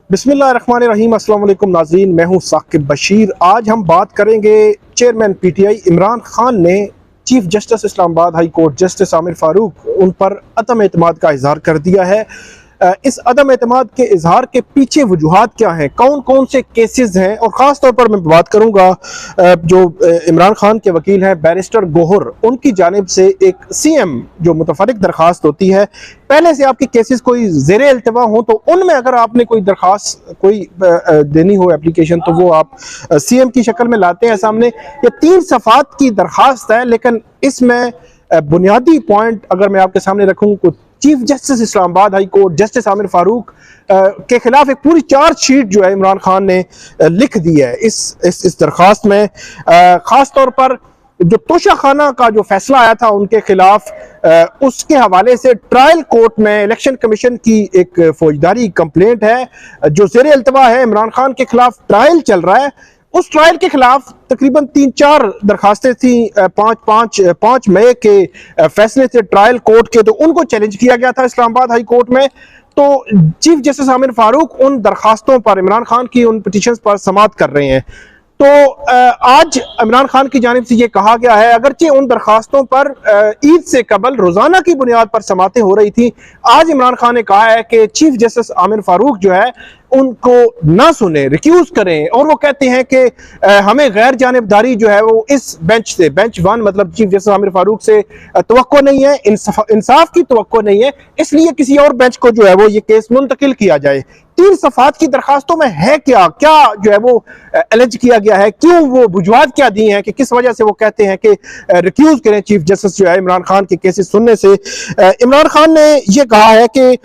बिस्मिल्लाहिर्रहमानिर्रहीम, अस्सलाम वालेकुम नाज़रीन, मैं हूं साकिब बशीर। आज हम बात करेंगे चेयरमैन पीटीआई इमरान खान ने chief justice Islamabad high court justice Aamir Farooq उन पर अदम एतमाद का इजहार कर दिया है। इस अदम एतमाद के इजहार के पीछे वजूहात क्या हैं, कौन कौन से केसेस हैं, और ख़ास तौर पर मैं बात करूंगा जो इमरान खान के वकील हैं बैरिस्टर गोहर, उनकी जानिब से एक सीएम जो मुतफरिक दरख्वास्त होती है, पहले से आपकी केसेस कोई ज़ेरे इल्तिवा हो तो उनमें अगर आपने कोई दरख्वास्त कोई देनी हो एप्लीकेशन, तो वो आप सीएम की शक्ल में लाते हैं सामने। ये 3 सफ़ात की दरख्वास्त है, लेकिन इसमें बुनियादी पॉइंट अगर मैं आपके सामने रखूँ, chief justice Islamabad high court justice Aamir Farooq के खिलाफ एक पूरी चार्जशीट जो है इमरान खान ने लिख दी है इस दरख्वास्त में। ख़ास तौर पर जो तोशा खाना का जो फैसला आया था उनके खिलाफ, उसके हवाले से ट्रायल कोर्ट में इलेक्शन कमीशन की एक फौजदारी कंप्लेंट है जो ज़ेरे इल्तिवा है। इमरान खान के खिलाफ ट्रायल चल रहा है। उस ट्रायल के खिलाफ तकरीबन 3-4 दरखास्तें थी। 5 मई के फैसले थे ट्रायल कोर्ट के, तो उनको चैलेंज किया गया था इस्लामाबाद हाई कोर्ट में। तो चीफ जस्टिस आमिर फारूक उन दरखास्तों पर, इमरान खान की उन पिटीशंस पर समाअत कर रहे हैं। तो आज इमरान खान की जानिब से ये कहा गया है, अगरचे उन दरखास्तों पर ईद से कबल रोजाना की बुनियाद पर समातें हो रही थी, आज इमरान खान ने कहा है कि चीफ जस्टिस आमिर फारूक जो है उनको ना सुने, रिक्यूज करें। और वो कहते हैं कि हमें गैर जानिबदारी जो है वो इस बेंच से, बेंच 1 मतलब चीफ जस्टिस आमिर फारूक से तवक्को नहीं है, इंसाफ की तवक्को नहीं है, इसलिए किसी और बेंच को जो है वो ये केस मुंतकिल किया जाए। 3 सफ़ात की दरखास्तों में है क्या क्या जो है वो एलिज किया गया है, क्यों वो वजूहात क्या दी हैं कि किस वजह से वो कहते हैं कि रिक्यूज करें चीफ जस्टिस जो है इमरान खान के केसेस सुनने से। इमरान खान ने ये कहा है कि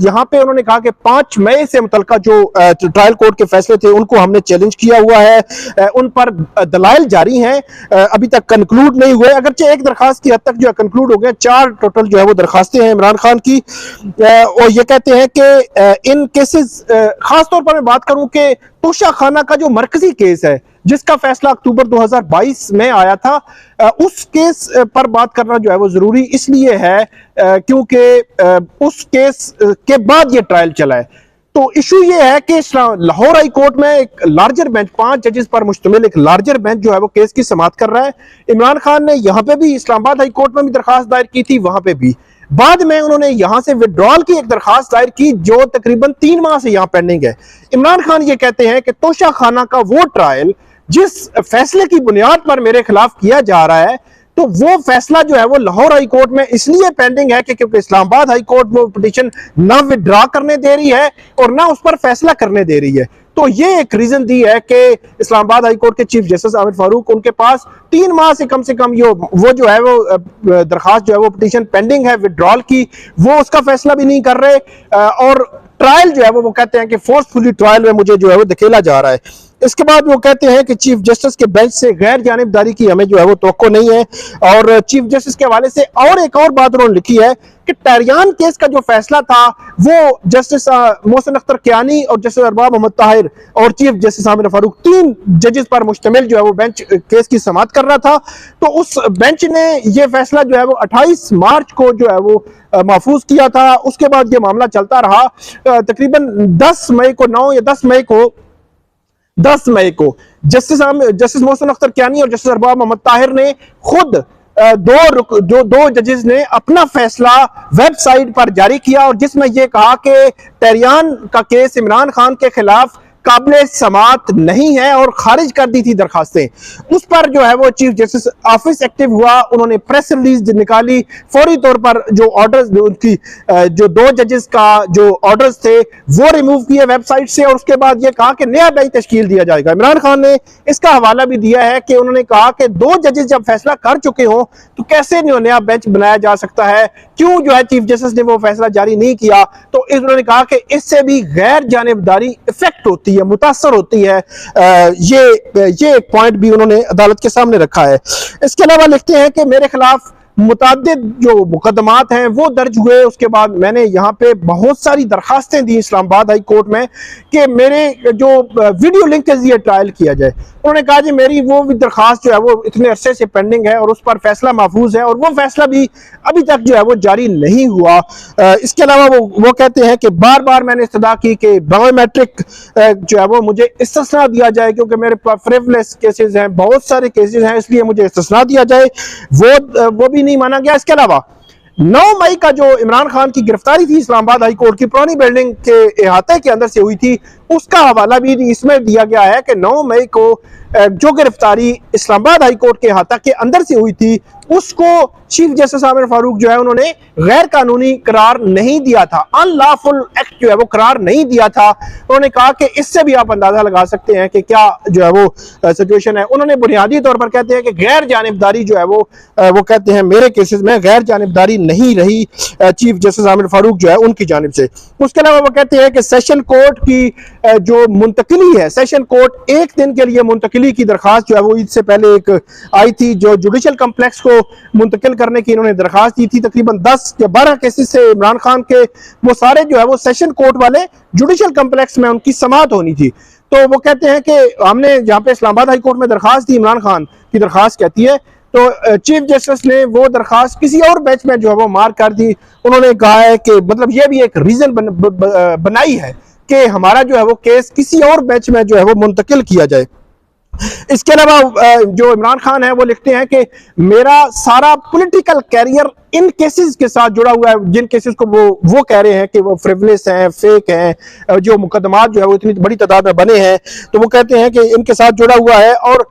यहाँ पे उन्होंने कहा कि 5 मई से मुतल्लिका जो ट्रायल कोर्ट के फैसले थे उनको हमने चैलेंज किया हुआ है, उन पर दलाइल जारी हैं, अभी तक कंक्लूड नहीं हुए, अगरचे एक दरखास्त की हद तक जो है कंक्लूड हो गए। 4 टोटल जो है वो दरखास्तें हैं इमरान खान की, और ये कहते हैं कि इन खास तौर पर मैं बात करूं कि तोशा खाना का जो मरकजी केस है जिसका फैसला अक्टूबर 2022 में आया था, उस केस पर बात करना जो है वो जरूरी इसलिए है क्योंकि उस केस के बाद ये ट्रायल चला है। तो इशू ये है कि लाहौर हाई कोर्ट में एक लार्जर बेंच, 5 जजेस पर मुश्तमिल एक लार्जर बेंच जो है वो केस की समाअत कर रहा है। इमरान खान ने यहां पे भी इस्लामाबाद हाई कोर्ट में भी दरखास्त दायर की थी, वहां पे भी बाद में उन्होंने यहां से विड्रॉल की एक दरखास्त दायर की जो तकरीबन 3 माह से यहां पेंडिंग है। इमरान खान ये कहते हैं कि तोशा खाना का वो ट्रायल जिस फैसले की बुनियाद पर मेरे खिलाफ किया जा रहा है, तो वो फैसला जो है वो लाहौर हाई कोर्ट में इसलिए पेंडिंग है कि क्योंकि इस्लामाबाद हाई कोर्ट वो पिटीशन ना विड्रॉ करने दे रही है और ना उस पर फैसला करने दे रही है। तो ये एक रीजन दी है कि इस्लामाबाद हाई कोर्ट के चीफ जस्टिस आमिर फारूक, उनके पास 3 माह से कम वो जो है वो दरखास्त जो है वो पिटीशन पेंडिंग है विड्रॉल की, वो उसका फैसला भी नहीं कर रहे, और ट्रायल जो है वो कहते हैं कि फोर्सफुली ट्रायल में मुझे जो है वो धकेला जा रहा है। इसके बाद वो कहते हैं कि चीफ जस्टिस के बेंच से गैर जानिबदारी की हमें जो है वो तवक्को नहीं है। और चीफ जस्टिस के हवाले से और एक और बात उन्होंने लिखी है कि टरियान केस का जो फैसला था वो जस्टिस मोहसिन अख्तर कियानी और जस्टिस अरबाब मोहम्मद ताहिर और चीफ जस्टिस आमिर फारूक 3 जजेस पर मुश्तमिल जो है वो बेंच केस की समाअत कर रहा था। तो उस बेंच ने ये फैसला जो है वो 28 मार्च को जो है वो महफूज किया था। उसके बाद ये मामला चलता रहा, तकरीबन 10 मई को जस्टिस मोहसिन अख्तर कियानी और जस्टिस अरबाब मोहम्मद ताहिर ने खुद दो जजेस ने अपना फैसला वेबसाइट पर जारी किया और जिसमें यह कहा कि टरियान का केस इमरान खान के खिलाफ काबिले समाअत नहीं है और खारिज कर दी थी दरखास्तें। उस पर जो है वो चीफ जस्टिस ऑफिस एक्टिव हुआ, उन्होंने प्रेस रिलीज निकाली, फौरी तौर पर जो ऑर्डर्स उनकी जो 2 जजेस का जो ऑर्डर्स थे वो रिमूव किए वेबसाइट से, और उसके बाद ये कहा कि नया बेंच तश्कील दिया जाएगा। इमरान खान ने इसका हवाला भी दिया है कि उन्होंने कहा कि 2 जजेस जब फैसला कर चुके हों तो कैसे नया बेंच बनाया जा सकता है, क्यों जो है चीफ जस्टिस ने वो फैसला जारी नहीं किया। तो उन्होंने कहा कि इससे भी गैर जानिबदारी इफेक्ट होती है, मुतासर होती है। ये एक पॉइंट भी उन्होंने अदालत के सामने रखा है। इसके अलावा लिखते हैं कि मेरे खिलाफ मुताद्दिद जो मुकदमात हैं वो दर्ज हुए, उसके बाद मैंने यहाँ पे बहुत सारी दरखास्तें दी इस्लामाबाद हाई कोर्ट में कि मेरे जो वीडियो लिंक के जरिए ट्रायल किया जाए, उन्होंने कहा जी मेरी वो भी दरखास्त जो है वो इतने अरसे से पेंडिंग है और उस पर फैसला महफूज है और वो फैसला भी अभी तक जो है वो जारी नहीं हुआ। इसके अलावा वो कहते हैं कि बार बार मैंने इस्तदा की कि बायोमेट्रिक जो है वो मुझे इस्तिस्ना दिया जाए, क्योंकि मेरे पास फ्रिवलेस केसेस हैं, बहुत सारे केसेस हैं, इसलिए मुझे इस्तिस्ना दिया जाए, वो भी नहीं माना गया। इसके अलावा 9 मई का जो इमरान खान की गिरफ्तारी थी इस्लामाबाद हाई कोर्ट की पुरानी बिल्डिंग के अहाते के अंदर से हुई थी, उसका हवाला भी इसमें दिया गया है कि 9 मई को जो गिरफ्तारी इस्लामाबाद हाई कोर्ट के अहाता के अंदर से हुई थी उसको चीफ जस्टिस आमिर फारूक जो है उन्होंने गैर कानूनी करार नहीं दिया था, अनलॉफुल एक्ट जो है वो करार नहीं दिया था। उन्होंने कहा कि इससे भी आप अंदाजा लगा सकते हैं कि क्या जो है वो सिचुएशन है। उन्होंने बुनियादी तौर पर कहते हैं कि गैर जानिबदारी जो है वो कहते हैं मेरे केसेस में गैर जानिबदारी नहीं रही चीफ जस्टिस आमिर फारूक जो है उनकी जानिब से। उसके अलावा वो कहते हैं कि सेशन कोर्ट की जो मुंतकिली है, सेशन कोर्ट एक दिन के लिए मुंतकिली की दरखास्त जो है वो इससे पहले एक आई थी जो जुडिशल कम्प्लेक्स को मुंतकिल करने की इन्होंने दरखास्त दी थी। तकरीबन 10 या 12 केसेस से इमरान खान के वो सारे जो है वो सेशन कोर्ट वाले जुडिशल कम्प्लेक्स में उनकी समाअत होनी थी। तो वो कहते हैं कि हमने जहाँ पे इस्लामाबाद हाई कोर्ट में दरखास्त दी, इमरान खान की दरखास्त कहती है, तो चीफ जस्टिस ने वो दरखास्त किसी और बेंच में जो है वो मार कर दी। उन्होंने कहा है कि मतलब ये भी एक रीजन बनाई है कि हमारा जो है वो केस किसी और बेंच में जो है वो मुंतकिल किया जाए। इसके अलावा जो इमरान खान है वो लिखते हैं कि मेरा सारा पॉलिटिकल कैरियर इन केसेस के साथ जुड़ा हुआ है, जिन केसेस को वो कह रहे हैं कि वो फ्रिवलेस हैं, फेक हैं, जो मुकदमात जो है वो इतनी बड़ी तादाद में बने हैं, तो वो कहते हैं कि इनके साथ जुड़ा हुआ है और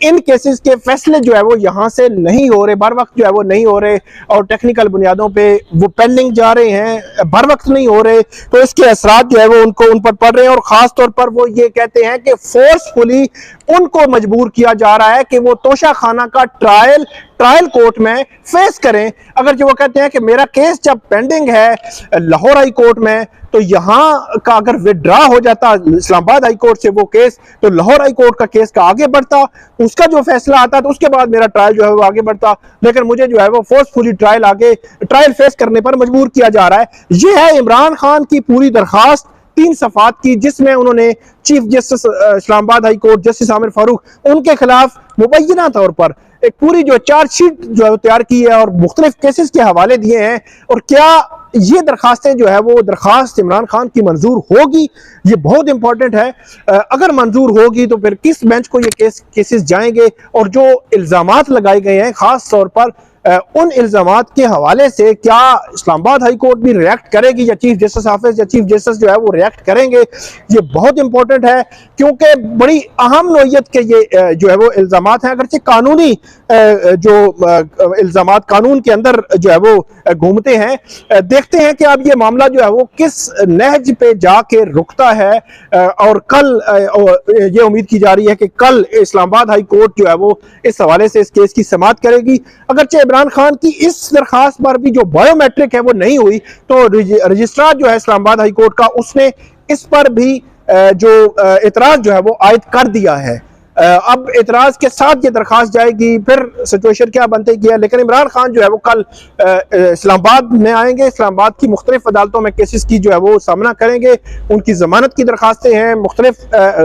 इन केसेस के फैसले जो है वो यहाँ से नहीं हो रहे, बर वक्त जो है वो नहीं हो रहे और टेक्निकल बुनियादों पे वो पेंडिंग जा रहे हैं, बर वक्त नहीं हो रहे, तो इसके असरात जो है वो उन पर पड़ रहे हैं। और खास तौर पर वो ये कहते हैं कि फोर्सफुली उनको मजबूर किया जा रहा है कि वो तोशा खाना का ट्रायल कोर्ट में फेस करें। अगर जो वो कहते हैं कि मेरा केस जब पेंडिंग है लाहौर हाई कोर्ट में, तो यहाँ का अगर विड्रा हो जाता इस्लामाबाद हाई कोर्ट से वो केस, तो लाहौर हाई कोर्ट का केस का आगे बढ़ता, उसका जो फैसला आता तो उसके बाद मेरा ट्रायल जो है वो आगे बढ़ता, लेकिन मुझे जो है वो फोर्सफुली ट्रायल फेस करने पर मजबूर किया जा रहा है। ये है इमरान खान की पूरी दरखास्त 3 सफ़ात की, जिसमें उन्होंने chief justice Islamabad high court justice Aamir Farooq उनके खिलाफ मुबैना तौर पर एक पूरी जो चार्जशीट जो है तैयार की है और मुख्तलिफ केसेस के हवाले दिए हैं। और क्या ये दरखास्तें जो है वो दरखास्त इमरान खान की मंजूर होगी, ये बहुत इंपॉर्टेंट है। अगर मंजूर होगी तो फिर किस बेंच को ये केसेस जाएंगे और जो इल्जामात लगाए गए हैं खास तौर पर उन इल्जामात के हवाले से क्या इस्लामाबाद हाई कोर्ट भी रिएक्ट करेगी या चीफ जस्टिस ऑफिस या चीफ जस्टिस जो है वो रिएक्ट करेंगे, ये बहुत इंपॉर्टेंट है क्योंकि बड़ी अहम नोयत के ये जो है वो इल्जामात हैं। अगरचे कानूनी जो इल्जामात कानून के अंदर जो है वो घूमते हैं, देखते हैं कि अब ये मामला जो है वो किस नहज पे जाके रुकता है। और कल ये उम्मीद की जा रही है कि कल इस्लामाबाद हाई कोर्ट जो है वो इस हवाले से इस केस की समाअत करेगी। अगरचे इमरान खान की इस दरखास्त पर भी जो बायोमेट्रिक है वो नहीं हुई, तो रजिस्ट्रार जो है इस्लामाबाद हाई कोर्ट का उसने इस पर भी जो इतराज जो है वो आयद कर दिया है। अब इतराज के साथ ये दरखास्त जाएगी, फिर सिचुएशन क्या बनती है। लेकिन इमरान खान जो है वो कल इस्लामाबाद में आएंगे, इस्लामाबाद की मुख्तलिफ अदालतों में केसेस की जो है वो सामना करेंगे। उनकी जमानत की दरखास्तें हैं मुख्तलिफ,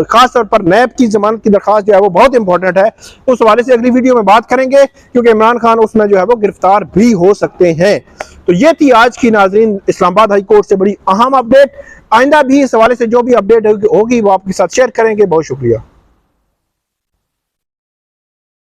खास तौर पर नैब की जमानत की दरखास्त जो है वो बहुत इंपॉर्टेंट है। उस हवाले से अगली वीडियो में बात करेंगे क्योंकि इमरान खान उसमें जो है वो गिरफ्तार भी हो सकते हैं। तो ये थी आज की नाज़रीन इस्लामाबाद हाई कोर्ट से बड़ी अहम अपडेट। आइंदा भी इस हवाले से जो भी अपडेट होगी वो आपके साथ शेयर करेंगे। बहुत शुक्रिया।